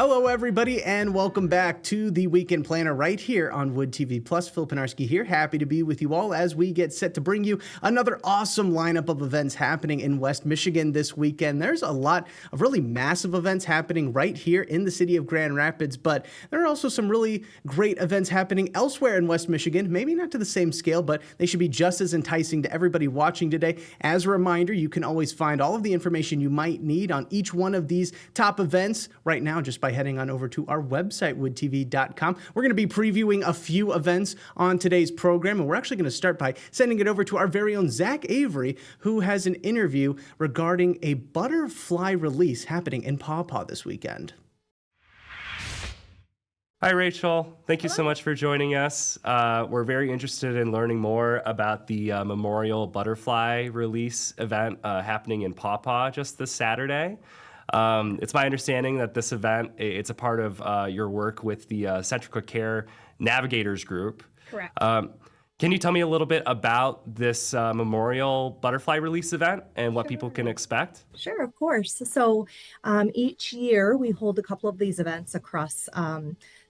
Hello, everybody, and welcome back to the Weekend Planner right here on Wood TV Plus. Phil Pinarski here, happy to be with you all as we get set to bring you another awesome lineup of events happening in West Michigan this weekend. There's a lot of really massive events happening right here in the city of Grand Rapids, but there are also some really great events happening elsewhere in West Michigan, maybe not to the same scale, but they should be just as enticing to everybody watching today. As a reminder, you can always find all of the information you might need on each one of these top events right now just by heading on over to our website, woodtv.com. We're going to be previewing a few events on today's program, and we're actually going to start by sending it over to our very own Zach Avery, who has an interview regarding a butterfly release happening in Paw Paw this weekend. Hi, Rachel. Thank you so much for joining us. We're very interested in learning more about the Memorial Butterfly Release event happening in Paw Paw just this Saturday. It's my understanding that this event, it's a part of your work with the Centrica Care Navigators Group. Correct. Can you tell me a little bit about this Memorial Butterfly Release event and what people can expect? Sure, of course. So each year we hold a couple of these events across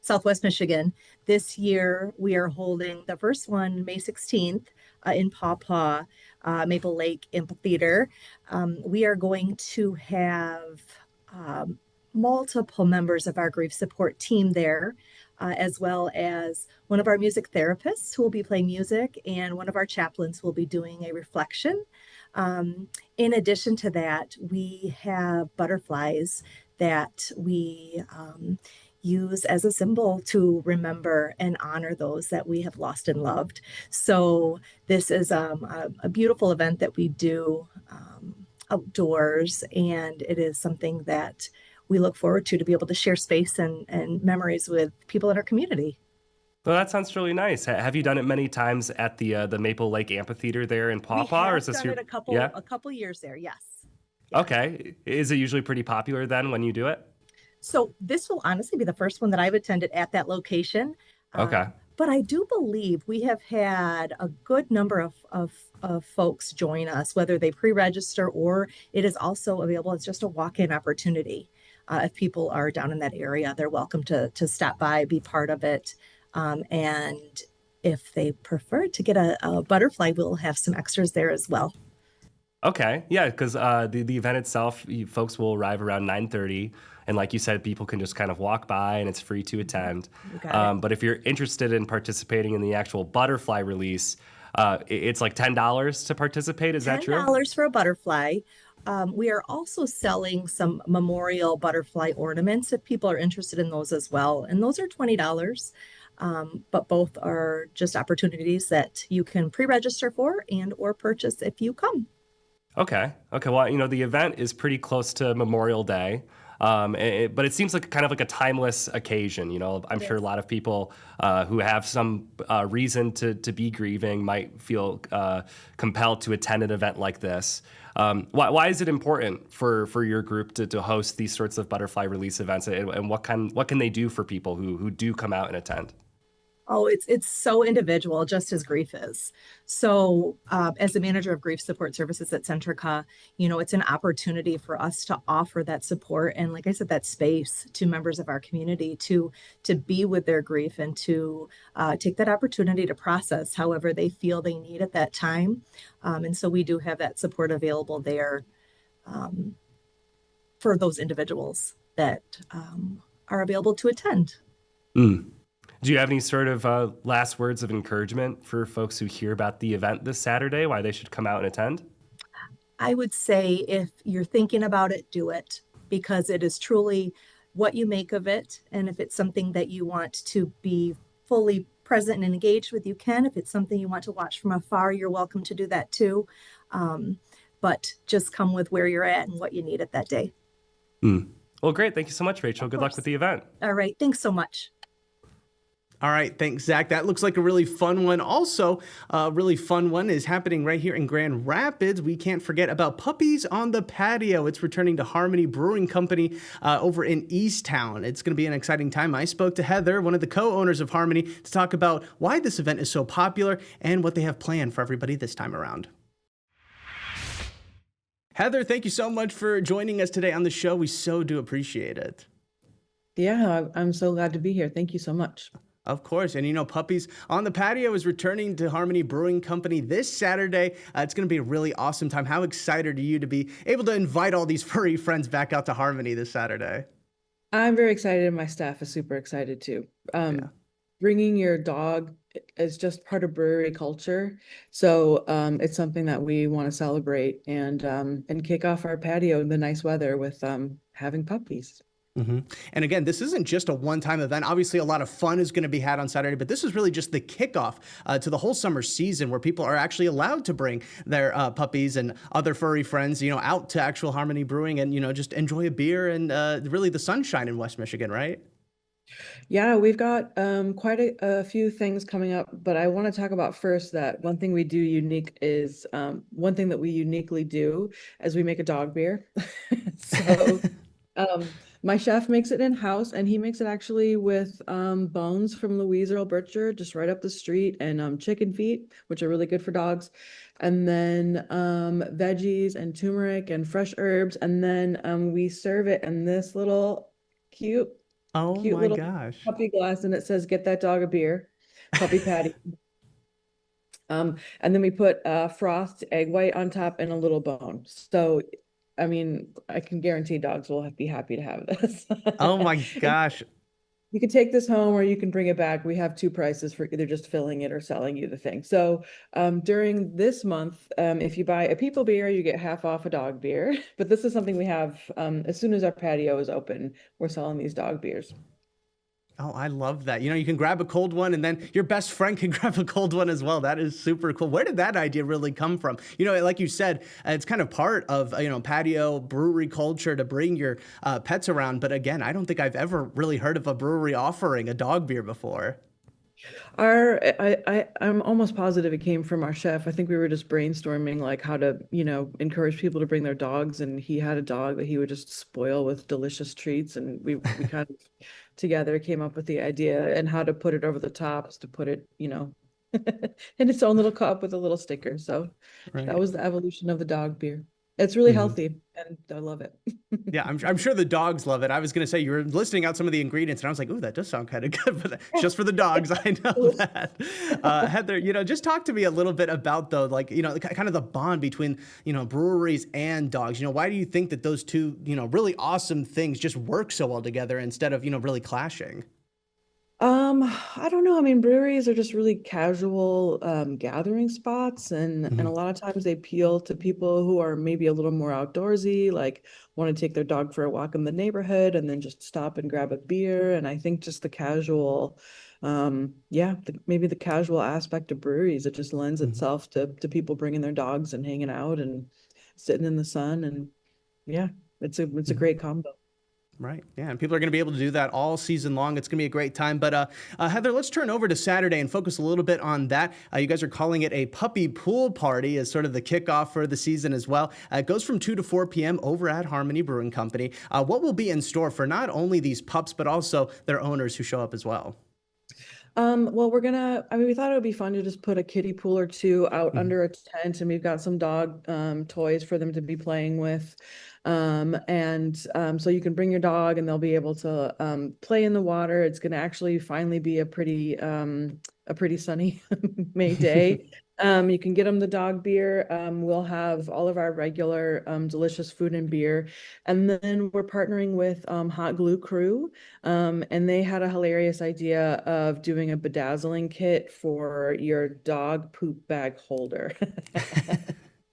Southwest Michigan. This year we are holding the first one May 16th in Paw Paw, Maple Lake Amphitheater. We are going to have multiple members of our grief support team there, as well as one of our music therapists who will be playing music, and one of our chaplains will be doing a reflection. In addition to that, we have butterflies that we use as a symbol to remember and honor those that we have lost and loved. So this is a beautiful event that we do outdoors, and it is something that we look forward to be able to share space and memories with people in our community. Well, that sounds really nice. Have you done it many times at the Maple Lake Amphitheater there in Paw Paw, or is this your? We have done it a couple years there. Yes. Yeah. Okay. Is it usually pretty popular then when you do it? So this will honestly be the first one that I've attended at that location. Okay. But I do believe we have had a good number of folks join us, whether they pre-register or it is also available as just a walk-in opportunity. If people are down in that area, they're welcome to stop by, be part of it. And if they prefer to get a butterfly, we'll have some extras there as well. Okay. Yeah, because the event itself, folks will arrive around 9:30. And like you said, people can just kind of walk by and it's free to attend. But if you're interested in participating in the actual butterfly release, it's like $10 to participate. Is that true? $10 for a butterfly. We are also selling some memorial butterfly ornaments if people are interested in those as well. And those are $20. But both are just opportunities that you can pre-register for and or purchase if you come. Okay. Well, the event is pretty close to Memorial Day. But it seems like kind of like a timeless occasion. I'm sure a lot of people who have some reason to be grieving might feel compelled to attend an event like this. Why is it important for your group to host these sorts of butterfly release events, and what can they do for people who do come out and attend? Oh, it's so individual, just as grief is. So as the manager of grief support services at Centrica, it's an opportunity for us to offer that support. And like I said, that space to members of our community to be with their grief and to take that opportunity to process however they feel they need at that time. And so we do have that support available there for those individuals that are available to attend. Do you have any sort of last words of encouragement for folks who hear about the event this Saturday, why they should come out and attend? I would say if you're thinking about it, do it, because it is truly what you make of it. And if it's something that you want to be fully present and engaged with, you can. If it's something you want to watch from afar, you're welcome to do that too. But just come with where you're at and what you need at that day. Well, great. Thank you so much, Rachel. Good luck with the event. All right. Thanks so much. All right, thanks, Zach. That looks like a really fun one. Also, a really fun one is happening right here in Grand Rapids. We can't forget about Puppies on the Patio. It's returning to Harmony Brewing Company over in Easttown. It's going to be an exciting time. I spoke to Heather, one of the co-owners of Harmony, to talk about why this event is so popular and what they have planned for everybody this time around. Heather, thank you so much for joining us today on the show. We so do appreciate it. Yeah, I'm so glad to be here. Thank you so much. Of course. And Puppies on the Patio is returning to Harmony Brewing Company this Saturday. It's going to be a really awesome time. How excited are you to be able to invite all these furry friends back out to Harmony this Saturday? I'm very excited, and my staff is super excited too. Yeah. Bringing your dog is just part of brewery culture, so it's something that we want to celebrate and kick off our patio in the nice weather with having puppies. hmm And again, this isn't just a one-time event. Obviously, a lot of fun is going to be had on Saturday, but this is really just the kickoff to the whole summer season, where people are actually allowed to bring their puppies and other furry friends, out to actual Harmony Brewing and just enjoy a beer and really the sunshine in West Michigan, right? Yeah, we've got quite a few things coming up, but I want to talk about first that one thing we do unique is one thing that we uniquely do is we make a dog beer. So my chef makes it in-house, and he makes it actually with bones from Louise Earl Butcher, just right up the street, and chicken feet, which are really good for dogs, and then veggies and turmeric and fresh herbs, and then we serve it in this little cute Oh cute my little gosh. puppy glass, and it says "Get that dog a beer," puppy patty. And then we put frothed egg white on top and a little bone. So, I mean, I can guarantee dogs will be happy to have this. Oh my And gosh. you can take this home or you can bring it back. We have two prices for either just filling it or selling you the thing. So, during this month, if you buy a people beer, you get half off a dog beer. But this is something we have as soon as our patio is open, we're selling these dog beers. Oh, I love that. You can grab a cold one and then your best friend can grab a cold one as well. That is super cool. Where did that idea really come from? Like you said, it's kind of part of, patio brewery culture to bring your pets around. But again, I don't think I've ever really heard of a brewery offering a dog beer before. I'm almost positive it came from our chef. I think we were just brainstorming like how to, encourage people to bring their dogs, and he had a dog that he would just spoil with delicious treats, and we kind of together came up with the idea and how to put it over the top is to put it, in its own little cup with a little sticker. So that Right. was the evolution of the dog beer. It's really healthy and I love it. Yeah, I'm sure the dogs love it. I was going to say you were listing out some of the ingredients, and I was like, "Ooh, that does sound kind of good." But it's just for the dogs, I know that. Heather, just talk to me a little bit about though, like kind of the bond between breweries and dogs. Why do you think that those two really awesome things just work so well together instead of really clashing? I don't know. I mean, breweries are just really casual gathering spots, and a hmm lot of times they appeal to people who are maybe a little more outdoorsy, like want to take their dog for a walk in the neighborhood and then just stop and grab a beer. And I think just the casual, maybe the casual aspect of breweries, it just lends hmm itself to people bringing their dogs and hanging out and sitting in the sun. And yeah, it's a hmm great combo. Right. Yeah. And people are going to be able to do that all season long. It's going to be a great time. But Heather, let's turn over to Saturday and focus a little bit on that. You guys are calling it a puppy pool party as sort of the kickoff for the season as well. It goes from 2 to 4 p.m. over at Harmony Brewing Company. What will be in store for not only these pups, but also their owners who show up as well? Well, we thought it would be fun to just put a kiddie pool or two out hmm under a tent, and we've got some dog toys for them to be playing with. So you can bring your dog and they'll be able to play in the water. It's going to actually finally be a pretty sunny May day. You can get them the dog beer. We'll have all of our regular delicious food and beer. And then we're partnering with Hot Glue Crew. And they had a hilarious idea of doing a bedazzling kit for your dog poop bag holder.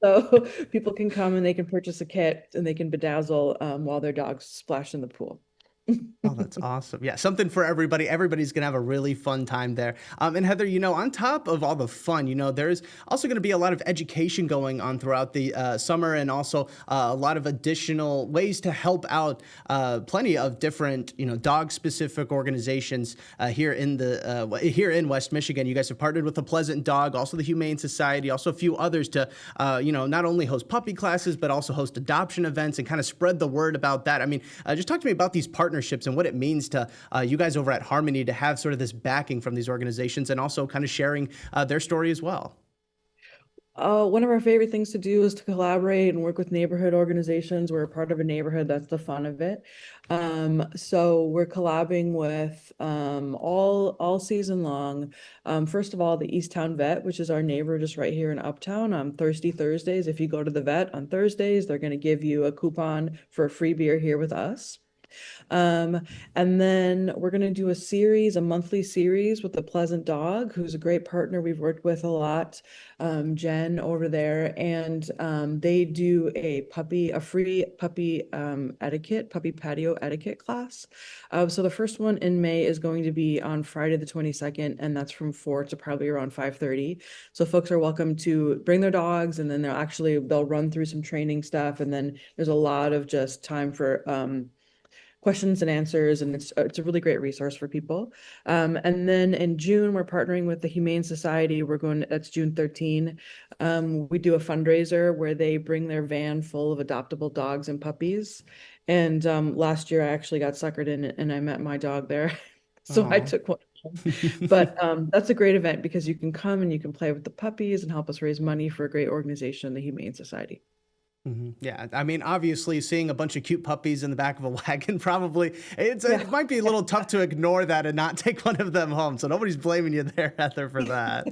So people can come and they can purchase a kit and they can bedazzle while their dogs splash in the pool. Oh, that's awesome. Yeah, something for everybody. Everybody's going to have a really fun time there. And Heather, on top of all the fun, there's also going to be a lot of education going on throughout the summer, and also a lot of additional ways to help out plenty of different, dog-specific organizations here in West Michigan. You guys have partnered with the Pleasant Dog, also the Humane Society, also a few others to, not only host puppy classes, but also host adoption events and kind of spread the word about that. I mean, just talk to me about these partnerships and what it means to you guys over at Harmony to have sort of this backing from these organizations and also kind of sharing their story as well. One of our favorite things to do is to collaborate and work with neighborhood organizations. We're a part of a neighborhood. That's the fun of it. So we're collabing with all season long. First of all, the Easttown Vet, which is our neighbor just right here in Uptown, on Thirsty Thursdays. If you go to the vet on Thursdays, they're going to give you a coupon for a free beer here with us. Um, and then we're going to do a monthly series with the Pleasant Dog, who's a great partner we've worked with a lot, Jen over there. And they do a free puppy puppy patio etiquette class. So the first one in May is going to be on Friday the 22nd, and that's from 4 to probably around 5:30. So folks are welcome to bring their dogs, and then they'll run through some training stuff. And then there's a lot of just time for questions and answers, and it's a really great resource for people. And then in June, we're partnering with the Humane Society. That's June 13. We do a fundraiser where they bring their van full of adoptable dogs and puppies. And last year I actually got suckered in and I met my dog there. So I took one home. But that's a great event because you can come and you can play with the puppies and help us raise money for a great organization, the Humane Society. Yeah, I mean, obviously, seeing a bunch of cute puppies in the back of a wagon it might be a little tough to ignore that and not take one of them home. So nobody's blaming you there, Heather, for that.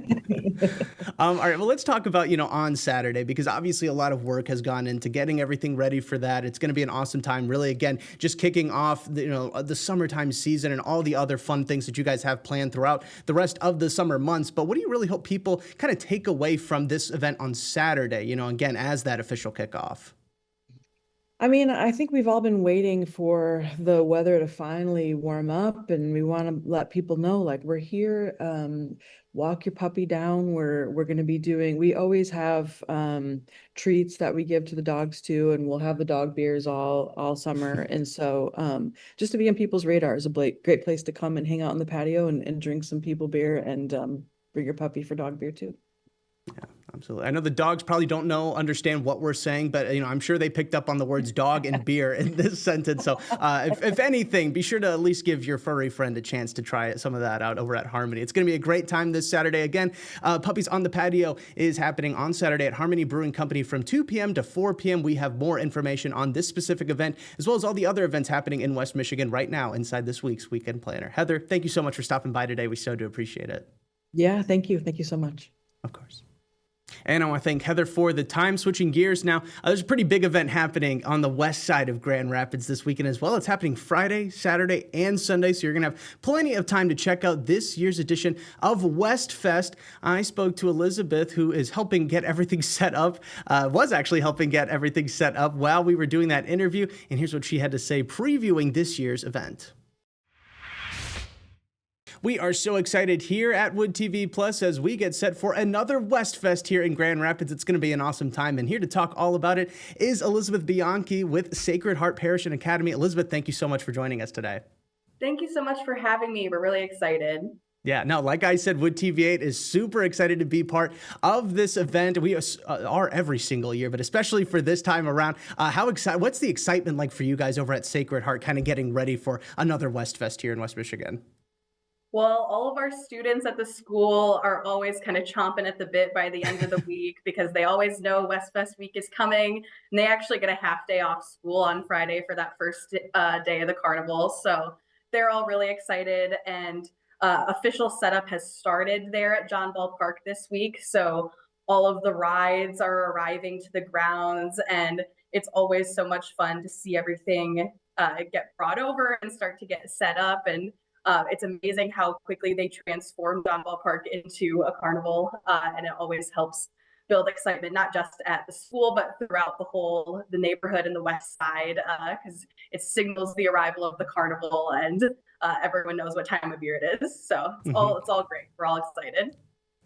All right, well, let's talk about, on Saturday, because obviously a lot of work has gone into getting everything ready for that. It's going to be an awesome time, really, again, just kicking off, the summertime season and all the other fun things that you guys have planned throughout the rest of the summer months. But what do you really hope people kind of take away from this event on Saturday, again, as that official kickoff? I mean, I think we've all been waiting for the weather to finally warm up, and we want to let people know, like, we're here. Walk your puppy down. We're going to be we always have treats that we give to the dogs too, and we'll have the dog beers all summer. And so just to be on people's radar is a great place to come and hang out on the patio and drink some people beer and bring your puppy for dog beer too. Yeah, absolutely. I know the dogs probably understand what we're saying, but I'm sure they picked up on the words dog and beer in this sentence. So if anything, be sure to at least give your furry friend a chance to try some of that out over at Harmony. It's going to be a great time this Saturday. Again, Puppies on the Patio is happening on Saturday at Harmony Brewing Company from 2 p.m. to 4 p.m. We have more information on this specific event, as well as all the other events happening in West Michigan right now inside this week's Weekend Planner. Heather, thank you so much for stopping by today. We so do appreciate it. Yeah, thank you. Thank you so much. Of course. And I want to thank Heather for the time. Switching gears now, there's a pretty big event happening on the west side of Grand Rapids this weekend as well. It's happening Friday, Saturday, and Sunday, so you're going to have plenty of time to check out this year's edition of West Fest. I spoke to Elizabeth, who is helping get everything set up, was actually helping get everything set up while we were doing that interview, and here's what she had to say previewing this year's event. We are so excited here at Wood TV Plus as we get set for another West Fest here in Grand Rapids. It's going to be an awesome time. And here to talk all about it is Elizabeth Bianchi with Sacred Heart Parish and Academy. Elizabeth, thank you so much for joining us today. Thank you so much for having me. We're really excited. Yeah, no, like I said, Wood TV8 is super excited to be part of this event. We are every single year, but especially for this time around. What's the excitement like for you guys over at Sacred Heart, kind of getting ready for another West Fest here in West Michigan? Well, all of our students at the school are always kind of chomping at the bit by the end of the week because they always know West Fest week is coming, and they actually get a half day off school on Friday for that first day of the carnival. So they're all really excited, and official setup has started there at John Ball Park this week. So all of the rides are arriving to the grounds, and it's always so much fun to see everything get brought over and start to get set up. And it's amazing how quickly they transform John Ball Park into a carnival, and it always helps build excitement, not just at the school, but throughout the neighborhood and the west side, because it signals the arrival of the carnival, and everyone knows what time of year it is. So it's all great. We're all excited.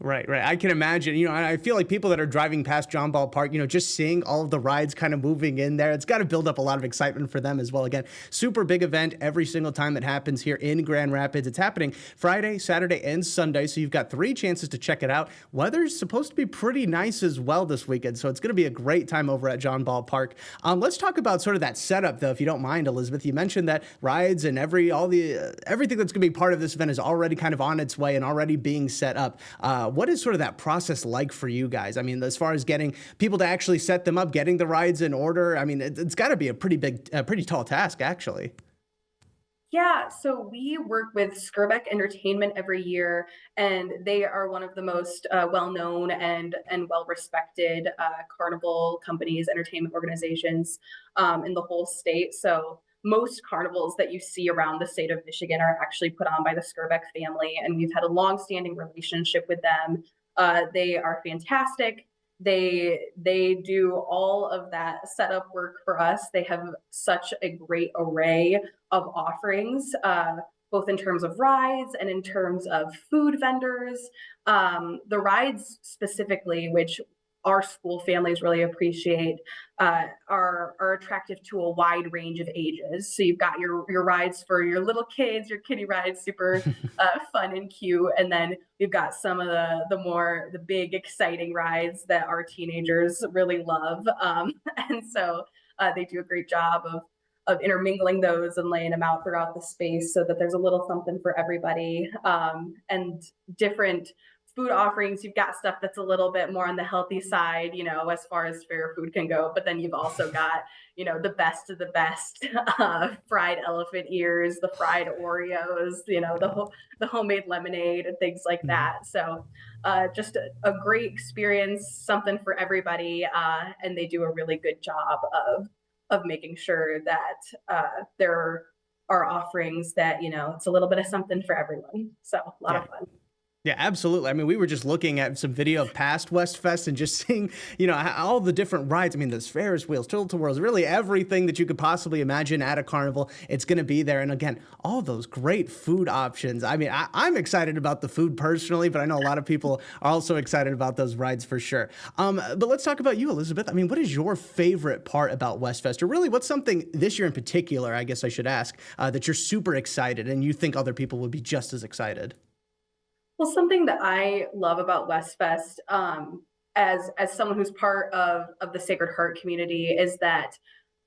Right. I can imagine, I feel like people that are driving past John Ball Park, just seeing all of the rides kind of moving in there, it's got to build up a lot of excitement for them as well. Again, super big event every single time it happens here in Grand Rapids. It's happening Friday, Saturday, and Sunday, so you've got 3 chances to check it out. Weather's supposed to be pretty nice as well this weekend, so it's going to be a great time over at John Ball Park. Let's talk about sort of that setup, though, if you don't mind, Elizabeth. You mentioned that rides and everything that's going to be part of this event is already kind of on its way and already being set up. What is sort of that process like for you guys? I mean, as far as getting people to actually set them up, getting the rides in order, I mean, it's got to be a pretty tall task, actually. Yeah, so we work with Skirbeck Entertainment every year, and they are one of the most well-known and well-respected carnival companies, entertainment organizations in the whole state. So most carnivals that you see around the state of Michigan are actually put on by the Skirbeck family, and we've had a long-standing relationship with them. They are fantastic. They do all of that setup work for us. They have such a great array of offerings, both in terms of rides and in terms of food vendors. The rides specifically, which our school families really appreciate, are attractive to a wide range of ages. So you've got your rides for your little kids, your kiddie rides, super fun and cute, and then we've got some of the big exciting rides that our teenagers really love, and so they do a great job of intermingling those and laying them out throughout the space so that there's a little something for everybody, and different food offerings. You've got stuff that's a little bit more on the healthy side, as far as fair food can go, but then you've also got, the best of the best, fried elephant ears, the fried Oreos, the homemade lemonade and things like that. So just a great experience, something for everybody, and they do a really good job of making sure that there are offerings that, it's a little bit of something for everyone. So a lot of fun. Yeah, absolutely. I mean, we were just looking at some video of past West Fest and just seeing, all the different rides. I mean, there's Ferris wheels, tilt-a-whirls, really everything that you could possibly imagine at a carnival. It's going to be there. And again, all those great food options. I mean, I'm excited about the food personally, but I know a lot of people are also excited about those rides for sure. But let's talk about you, Elizabeth. I mean, what is your favorite part about West Fest? Or really, what's something this year in particular, I guess I should ask, that you're super excited and you think other people would be just as excited? Well, something that I love about West Fest, as someone who's part of the Sacred Heart community, is that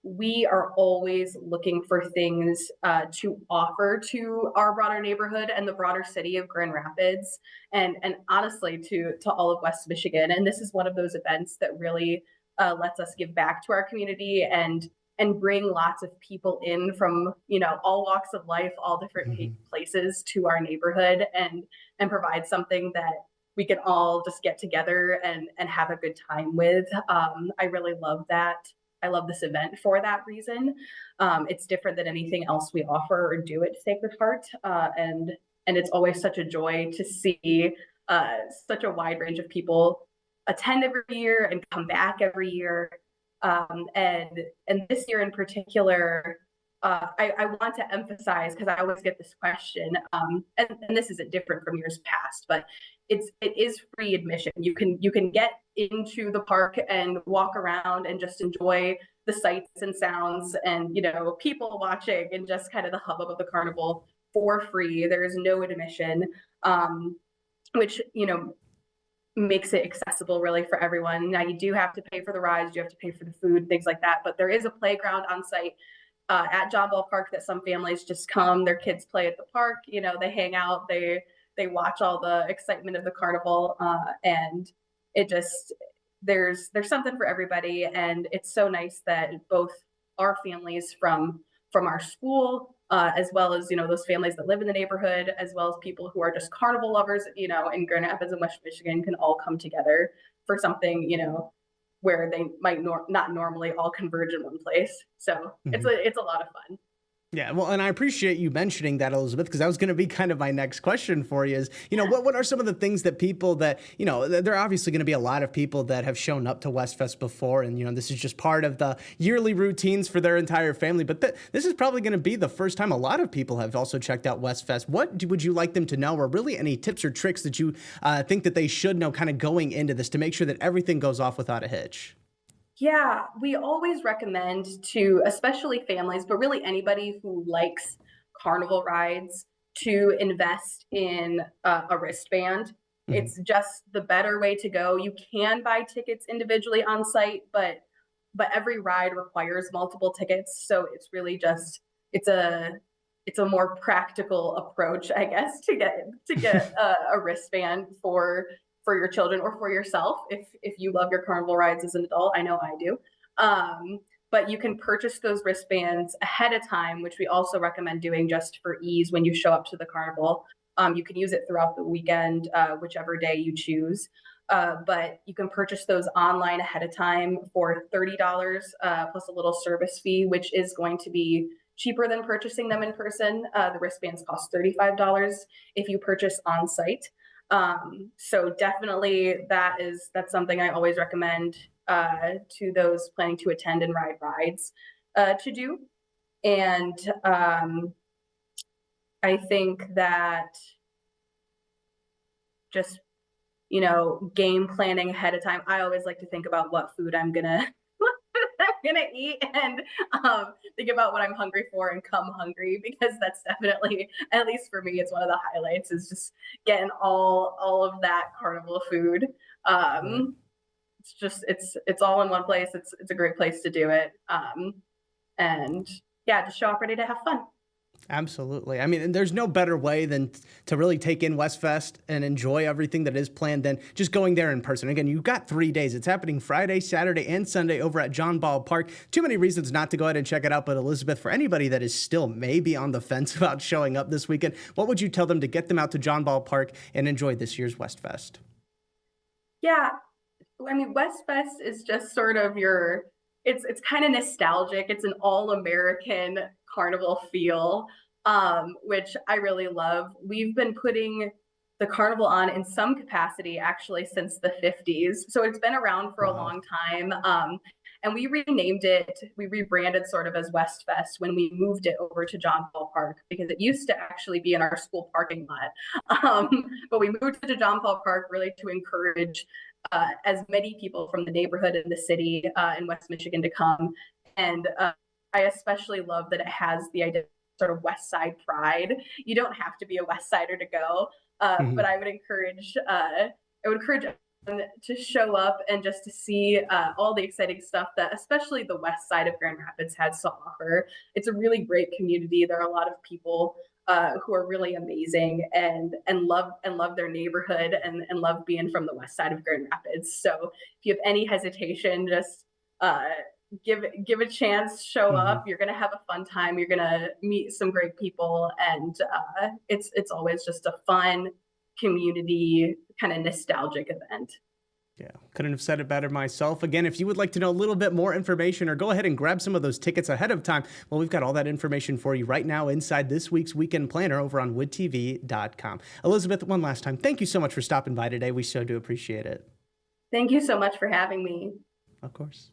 we are always looking for things to offer to our broader neighborhood and the broader city of Grand Rapids, and honestly to all of West Michigan. And this is one of those events that really lets us give back to our community and bring lots of people in from all walks of life, all different places to our neighborhood, and provide something that we can all just get together and have a good time with. I really love that. I love this event for that reason. It's different than anything else we offer or do at Sacred Heart, and it's always such a joy to see such a wide range of people attend every year and come back every year. And this year in particular, I want to emphasize, because I always get this question, and this isn't different from years past, but it is free admission. You can get into the park and walk around and just enjoy the sights and sounds and people watching and just kind of the hubbub of the carnival for free. There is no admission, which makes it accessible really for everyone. Now you do have to pay for the rides, you have to pay for the food, things like that, but there is a playground on site at John Ball Park that some families just come, their kids play at the park, they hang out, they watch all the excitement of the carnival, and it just, there's something for everybody. And it's so nice that both our families from our school, as well as those families that live in the neighborhood, as well as people who are just carnival lovers, in Grand Rapids and West Michigan, can all come together for something, where they might not normally all converge in one place. So it's a lot of fun. Yeah, well, and I appreciate you mentioning that, Elizabeth, because that was going to be kind of my next question for you is, what are some of the things that people that, there are obviously going to be a lot of people that have shown up to West Fest before, and, this is just part of the yearly routines for their entire family, but this is probably going to be the first time a lot of people have also checked out West Fest. What would you like them to know, or really any tips or tricks that you think that they should know kind of going into this to make sure that everything goes off without a hitch? Yeah, we always recommend to, especially families, but really anybody who likes carnival rides, to invest in a wristband. It's just the better way to go. You can buy tickets individually on site, but every ride requires multiple tickets. So it's really just, it's a more practical approach, I guess, to get a wristband for for your children or for yourself if you love your carnival rides as an adult. I know I do. But you can purchase those wristbands ahead of time, which we also recommend doing just for ease when you show up to the carnival. You can use it throughout the weekend, whichever day you choose. But you can purchase those online ahead of time for $30 plus a little service fee, which is going to be cheaper than purchasing them in person. The wristbands cost $35 if you purchase on site. So definitely that's something I always recommend to those planning to attend and ride rides to do. And I think that just, game planning ahead of time. I always like to think about what food I'm gonna eat and think about what I'm hungry for and come hungry, because that's definitely, at least for me, it's one of the highlights, is just getting all of that carnival food. It's just it's all in one place. It's a great place to do it. And yeah, just show up ready to have fun. Absolutely. I mean, and there's no better way than to really take in Westfest and enjoy everything that is planned than just going there in person. Again, you've got 3 days. It's happening Friday, Saturday, and Sunday over at John Ball Park. Too many reasons not to go ahead and check it out. But Elizabeth, for anybody that is still maybe on the fence about showing up this weekend, what would you tell them to get them out to John Ball Park and enjoy this year's Westfest? Yeah, I mean, Westfest is just sort of it's kind of nostalgic. It's an all-American carnival feel, which I really love. We've been putting the carnival on in some capacity actually since the 50s. So it's been around for a long time. And we rebranded sort of as Westfest when we moved it over to John Paul Park, because it used to actually be in our school parking lot. But we moved it to John Paul Park really to encourage as many people from the neighborhood and the city in West Michigan to come. And I especially love that it has the idea of sort of West Side pride. You don't have to be a West Sider to go, but I would encourage everyone to show up and just to see all the exciting stuff that especially the west side of Grand Rapids has to offer. It's a really great community. There are a lot of people who are really amazing and love their neighborhood and love being from the west side of Grand Rapids. So if you have any hesitation, just give a chance, show up. You're gonna have a fun time. You're gonna meet some great people, and it's always just a fun community kind of nostalgic event. Yeah, couldn't have said it better myself. Again, if you would like to know a little bit more information or go ahead and grab some of those tickets ahead of time, well, we've got all that information for you right now inside this week's Weekend Planner over on woodtv.com. Elizabeth, one last time, thank you so much for stopping by today. We so do appreciate it. Thank you so much for having me. Of course.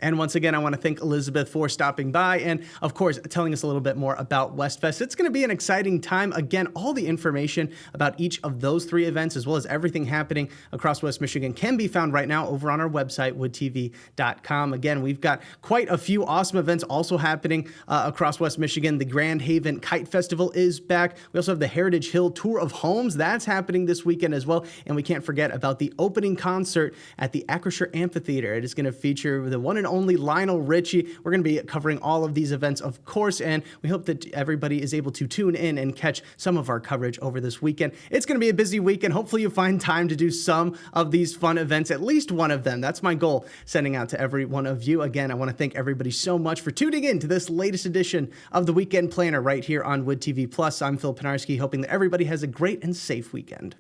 And once again, I want to thank Elizabeth for stopping by and, of course, telling us a little bit more about Westfest. It's going to be an exciting time. Again, all the information about each of those 3 events, as well as everything happening across West Michigan, can be found right now over on our website, woodtv.com. Again, we've got quite a few awesome events also happening across West Michigan. The Grand Haven Kite Festival is back. We also have the Heritage Hill Tour of Homes. That's happening this weekend as well. And we can't forget about the opening concert at the Acrisure Amphitheater. It is going to feature the one and only Lionel Richie. We're going to be covering all of these events, of course, and we hope that everybody is able to tune in and catch some of our coverage over this weekend. It's going to be a busy weekend. Hopefully you find time to do some of these fun events, at least one of them. That's my goal, sending out to every one of you. Again, I want to thank everybody so much for tuning in to this latest edition of the Weekend Planner right here on Wood TV Plus. I'm Phil Pinarski, hoping that everybody has a great and safe weekend.